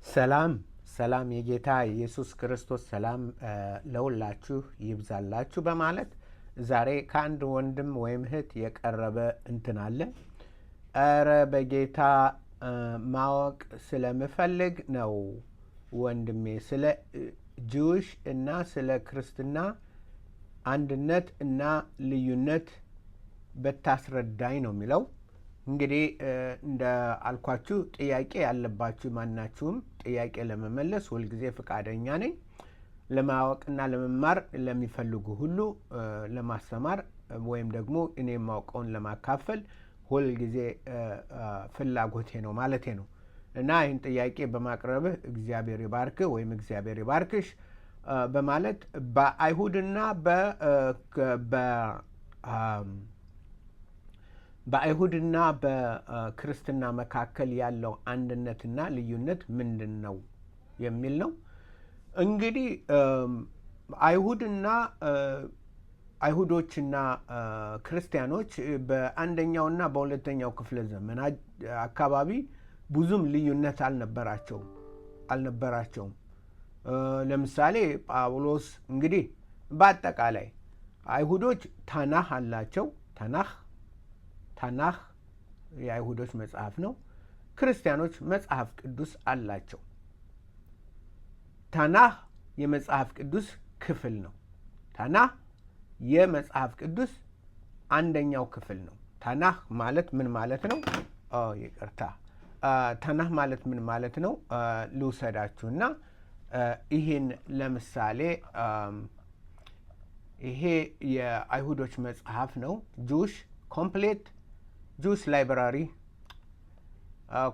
ሰላም ሰላም የጌታ ኢየሱስ ክርስቶስ ሰላም ለሁላችሁ ይብዛላችሁ በማለት ዛሬ ከአንድ ወንድም ወይም እህት የቀረበ እንትን አለ። እረ በጌታ ማወቅ ስለምፈልግ ነው ወንድሜ፣ ስለ ጅውሽ እና ስለ ክርስትና አንድነት እና ልዩነት በታስረዳኝ ነው የሚለው። እንግዲህ እንደ አልኳችሁ ጥያቄ ያለባችሁ ማናችሁም ጥያቄ ለመመለስ ሁልጊዜ ፈቃደኛ ነኝ። ለማወቅና ለመማር ለሚፈልጉ ሁሉ ለማስተማር ወይም ደግሞ እኔ የማውቀውን ለማካፈል ሁልጊዜ ፍላጎቴ ነው ማለቴ ነው። እና ይህን ጥያቄ በማቅረብህ እግዚአብሔር ይባርክህ ወይም እግዚአብሔር ይባርክሽ በማለት በአይሁድና በአይሁድና በክርስትና መካከል ያለው አንድነትና ልዩነት ምንድን ነው የሚል ነው። እንግዲህ አይሁዶችና ክርስቲያኖች በአንደኛውና በሁለተኛው ክፍለ ዘመን አካባቢ ብዙም ልዩነት አልነበራቸውም። ለምሳሌ ጳውሎስ እንግዲህ በአጠቃላይ አይሁዶች ታናህ አላቸው። ታናህ የአይሁዶች መጽሐፍ ነው። ክርስቲያኖች መጽሐፍ ቅዱስ አላቸው። ታናህ የመጽሐፍ ቅዱስ ክፍል ነው። ታናህ የመጽሐፍ ቅዱስ አንደኛው ክፍል ነው። ታናህ ማለት ምን ማለት ነው? ይቅርታ፣ ታናህ ማለት ምን ማለት ነው? ልውሰዳችሁና ይህን ለምሳሌ ይሄ የአይሁዶች መጽሐፍ ነው።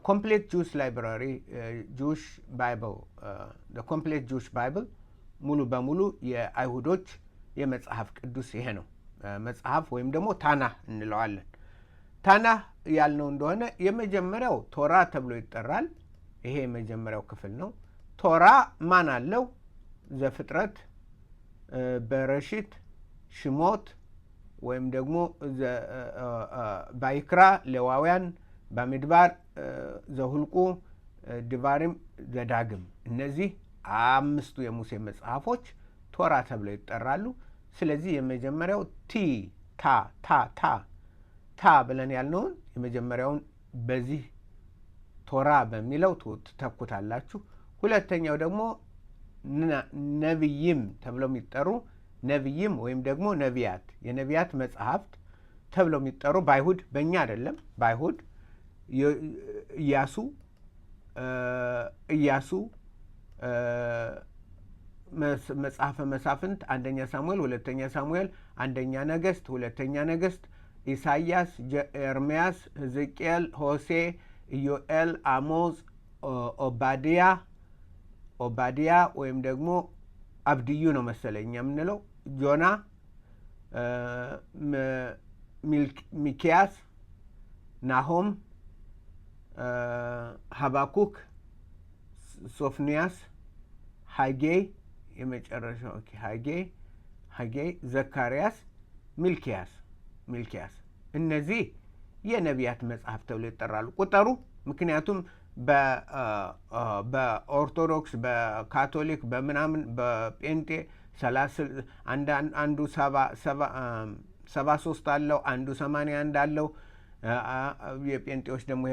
ኮምፕሌት ጁስ ላይብራሪ ጁሽ ባይብል ኮምፕሌት ጁሽ ባይብል ሙሉ በሙሉ የአይሁዶች የመጽሐፍ ቅዱስ ይሄ ነው መጽሐፍ፣ ወይም ደግሞ ታናህ እንለዋለን። ታናህ ያልነው እንደሆነ የመጀመሪያው ቶራ ተብሎ ይጠራል። ይሄ የመጀመሪያው ክፍል ነው። ቶራ ማን አለው? ዘፍጥረት፣ በረሺት፣ ሽሞት ወይም ደግሞ ባይክራ፣ ሌዋውያን፣ በምድባር፣ ዘሁልቁ፣ ድቫሪም፣ ዘዳግም፣ እነዚህ አምስቱ የሙሴ መጽሐፎች ቶራ ተብለው ይጠራሉ። ስለዚህ የመጀመሪያው ታ ብለን ያልነውን የመጀመሪያውን በዚህ ቶራ በሚለው ትተኩታላችሁ። ሁለተኛው ደግሞ ነቢይም ተብለው የሚጠሩ ነቢይም ወይም ደግሞ ነቢያት፣ የነቢያት መጽሐፍት ተብለው የሚጠሩ በአይሁድ፣ በእኛ አይደለም፣ በአይሁድ ኢያሱ፣ መጽሐፈ መሳፍንት፣ አንደኛ ሳሙኤል፣ ሁለተኛ ሳሙኤል፣ አንደኛ ነገሥት፣ ሁለተኛ ነገሥት፣ ኢሳይያስ፣ ኤርምያስ፣ ሕዝቅኤል፣ ሆሴ፣ ኢዮኤል፣ አሞዝ፣ ኦባድያ ወይም ደግሞ አብድዩ ነው መሰለኝ የምንለው፣ ጆና፣ ሚኪያስ፣ ናሆም፣ ሀባኩክ፣ ሶፍንያስ፣ ሀጌ፣ የመጨረሻው ሀጌ፣ ዘካርያስ፣ ሚልኪያስ እነዚህ የነቢያት መጽሐፍ ተብሎ ይጠራሉ። ቁጠሩ። ምክንያቱም በኦርቶዶክስ፣ በካቶሊክ፣ በምናምን በጴንጤ አንዱ 73 አለው፣ አንዱ 81 አለው። የጴንጤዎች ደግሞ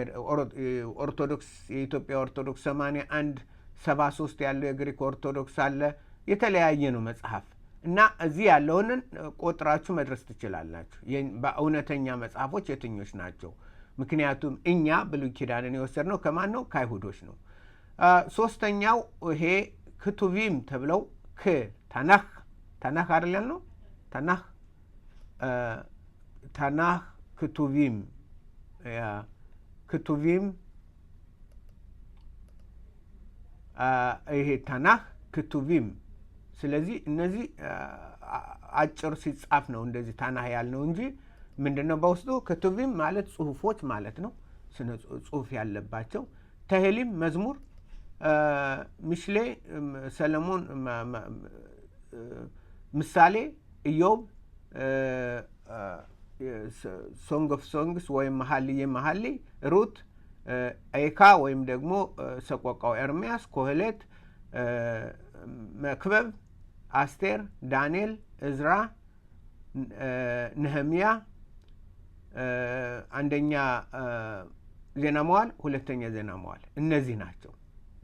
ኦርቶዶክስ፣ የኢትዮጵያ ኦርቶዶክስ 81፣ 73 ያለው የግሪክ ኦርቶዶክስ አለ። የተለያየ ነው መጽሐፍ እና እዚህ ያለውን ቆጥራችሁ መድረስ ትችላላችሁ። በእውነተኛ መጽሐፎች የትኞች ናቸው? ምክንያቱም እኛ ብሉይ ኪዳንን የወሰድነው ከማን ነው? ከአይሁዶች ነው። ሶስተኛው ይሄ ክቱቪም ተብለው ታናህ አይደለም ነው። ታናህ ክቱቪም ይሄ ታናህ ክቱቪም። ስለዚህ እነዚህ አጭር ሲጻፍ ነው እንደዚህ ታናህ ያልነው እንጂ ምንድነው በውስጡ? ክቱቪም ማለት ጽሁፎች ማለት ነው፣ ስነ ጽሁፍ ያለባቸው። ተሄሊም መዝሙር፣ ሚሽሌ ሰለሞን፣ ምሳሌ፣ ኢዮብ፣ ሶንግ ኦፍ ሶንግስ ወይም መሀልይ፣ ሩት፣ ኤካ ወይም ደግሞ ሰቆቃው ኤርምያስ፣ ኮህሌት፣ መክበብ፣ አስቴር፣ ዳንኤል፣ እዝራ፣ ነህምያ፣ አንደኛ ዜና መዋዕል፣ ሁለተኛ ዜና መዋዕል እነዚህ ናቸው።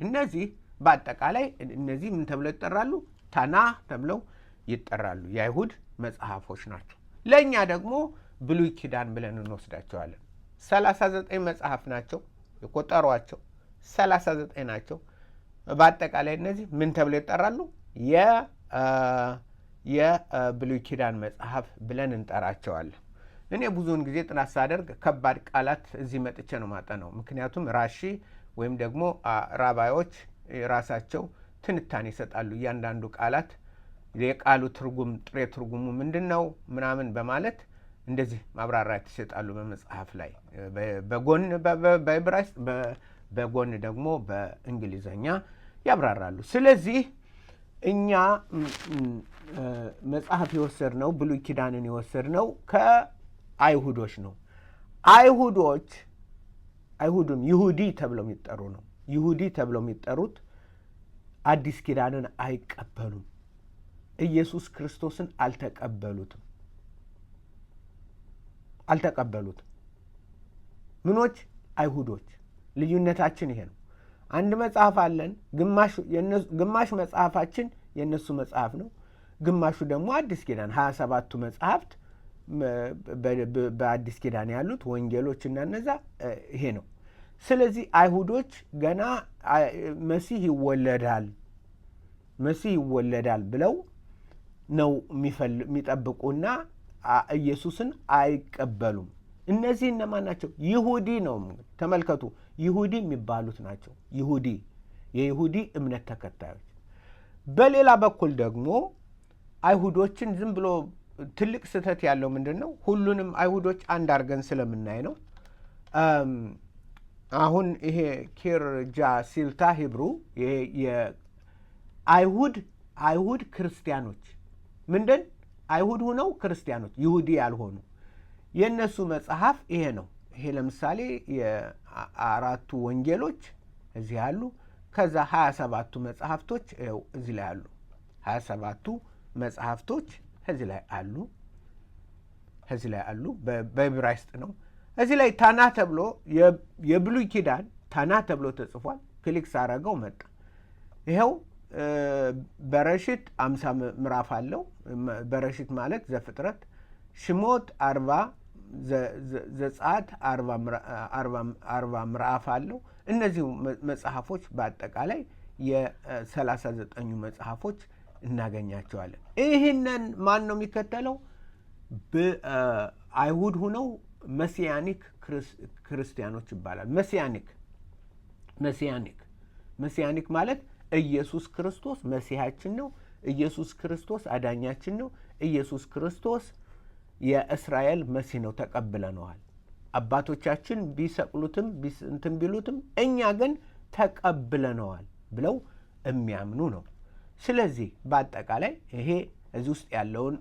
እነዚህ በአጠቃላይ እነዚህ ምን ተብለው ይጠራሉ? ታናህ ተብለው ይጠራሉ። የአይሁድ መጽሐፎች ናቸው። ለእኛ ደግሞ ብሉይ ኪዳን ብለን እንወስዳቸዋለን። 39 መጽሐፍ ናቸው የቆጠሯቸው 39 ናቸው። በአጠቃላይ እነዚህ ምን ተብለው ይጠራሉ? የብሉይ ኪዳን መጽሐፍ ብለን እንጠራቸዋለን። እኔ ብዙውን ጊዜ ጥናት ሳደርግ ከባድ ቃላት እዚህ መጥቼ ነው ማጠናው። ምክንያቱም ራሺ ወይም ደግሞ ራባዮች ራሳቸው ትንታኔ ይሰጣሉ። እያንዳንዱ ቃላት የቃሉ ትርጉም ጥሬ ትርጉሙ ምንድን ነው ምናምን በማለት እንደዚህ ማብራሪያ ይሰጣሉ በመጽሐፍ ላይ በጎን በዕብራይስጥ በጎን ደግሞ በእንግሊዘኛ ያብራራሉ። ስለዚህ እኛ መጽሐፍ የወሰድነው ብሉይ ኪዳንን የወሰድነው ከአይሁዶች ነው። አይሁድም ይሁዲ ተብለው የሚጠሩ ነው። ይሁዲ ተብለው የሚጠሩት አዲስ ኪዳንን አይቀበሉም። ኢየሱስ ክርስቶስን አልተቀበሉትም። ምኖች? አይሁዶች። ልዩነታችን ይሄ ነው። አንድ መጽሐፍ አለን። ግማሽ መጽሐፋችን የእነሱ መጽሐፍ ነው፣ ግማሹ ደግሞ አዲስ ኪዳን 27ቱ መጽሐፍት በአዲስ ኪዳን ያሉት ወንጌሎች እና እነዛ ይሄ ነው። ስለዚህ አይሁዶች ገና መሲህ ይወለዳል ብለው ነው የሚጠብቁና ኢየሱስን አይቀበሉም። እነዚህ እነማን ናቸው? ይሁዲ ነው። ተመልከቱ፣ ይሁዲ የሚባሉት ናቸው። የይሁዲ እምነት ተከታዮች። በሌላ በኩል ደግሞ አይሁዶችን ዝም ብሎ ትልቅ ስህተት ያለው ምንድን ነው? ሁሉንም አይሁዶች አንድ አድርገን ስለምናይ ነው። አሁን ይሄ ኪርጃ ሲልታ ሂብሩ አይሁድ ክርስቲያኖች ምንድን አይሁድ ሆነው ክርስቲያኖች ይሁዲ ያልሆኑ የእነሱ መጽሐፍ ይሄ ነው። ይሄ ለምሳሌ የአራቱ ወንጌሎች እዚህ አሉ። ከዛ 27ቱ መጽሐፍቶች እዚህ ላይ አሉ። 27ቱ መጽሐፍቶች እዚህ ላይ አሉ። በዕብራይስጥ ነው። እዚህ ላይ ታና ተብሎ የብሉይ ኪዳን ታና ተብሎ ተጽፏል። ክሊክ ሳረገው መጣ። ይኸው በረሽት 50 ምዕራፍ አለው። በረሽት ማለት ዘፍጥረት፣ ሽሞት 40፣ ዘጸአት 40 ምዕራፍ አለው። እነዚህ መጽሐፎች በአጠቃላይ የ39ኙ መጽሐፎች እናገኛቸዋለን። ይህንን ማን ነው የሚከተለው? አይሁድ ሁነው መሲያኒክ ክርስቲያኖች ይባላል። መሲያኒክ ማለት ኢየሱስ ክርስቶስ መሲሐችን ነው። ኢየሱስ ክርስቶስ አዳኛችን ነው። ኢየሱስ ክርስቶስ የእስራኤል መሲህ ነው፣ ተቀብለነዋል። አባቶቻችን ቢሰቅሉትም እንትን ቢሉትም እኛ ግን ተቀብለነዋል ብለው የሚያምኑ ነው። ስለዚህ በአጠቃላይ ይሄ እዚህ ውስጥ ያለውን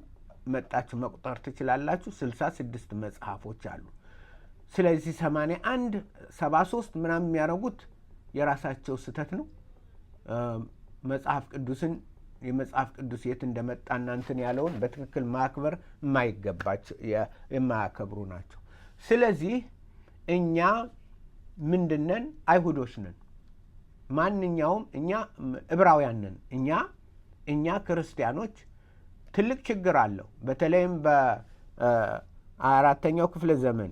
መጣችሁ መቁጠር ትችላላችሁ። 66 መጽሐፎች አሉ። ስለዚህ 81 73 ምናምን የሚያደርጉት የራሳቸው ስህተት ነው። መጽሐፍ ቅዱስን የመጽሐፍ ቅዱስ የት እንደመጣ እናንትን ያለውን በትክክል ማክበር የማይገባቸው የማያከብሩ ናቸው። ስለዚህ እኛ ምንድነን? አይሁዶች ነን። ማንኛውም እኛ ዕብራውያን ነን። እኛ ክርስቲያኖች ትልቅ ችግር አለው። በተለይም በአራተኛው ክፍለ ዘመን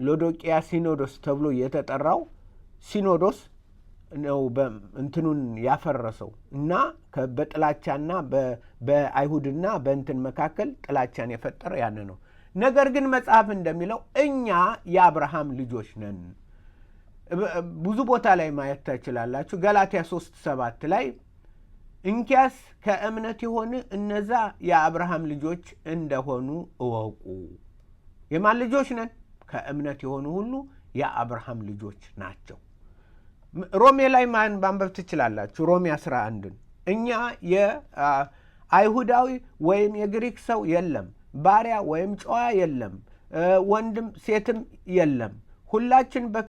የሎዶቅያ ሲኖዶስ ተብሎ የተጠራው ሲኖዶስ ነው እንትኑን ያፈረሰው እና በጥላቻና በአይሁድና በእንትን መካከል ጥላቻን የፈጠረ ያን ነው። ነገር ግን መጽሐፍ እንደሚለው እኛ የአብርሃም ልጆች ነን። ብዙ ቦታ ላይ ማየት ትችላላችሁ። ገላትያ 3:7 ላይ እንኪያስ ከእምነት የሆነ እነዛ የአብርሃም ልጆች እንደሆኑ እወቁ። የማን ልጆች ነን? ከእምነት የሆኑ ሁሉ የአብርሃም ልጆች ናቸው። ሮሜ ላይ ማንበብ ትችላላችሁ። ሮሜ 11ን እኛ የአይሁዳዊ ወይም የግሪክ ሰው የለም፣ ባሪያ ወይም ጨዋ የለም፣ ወንድም ሴትም የለም። ሁላችን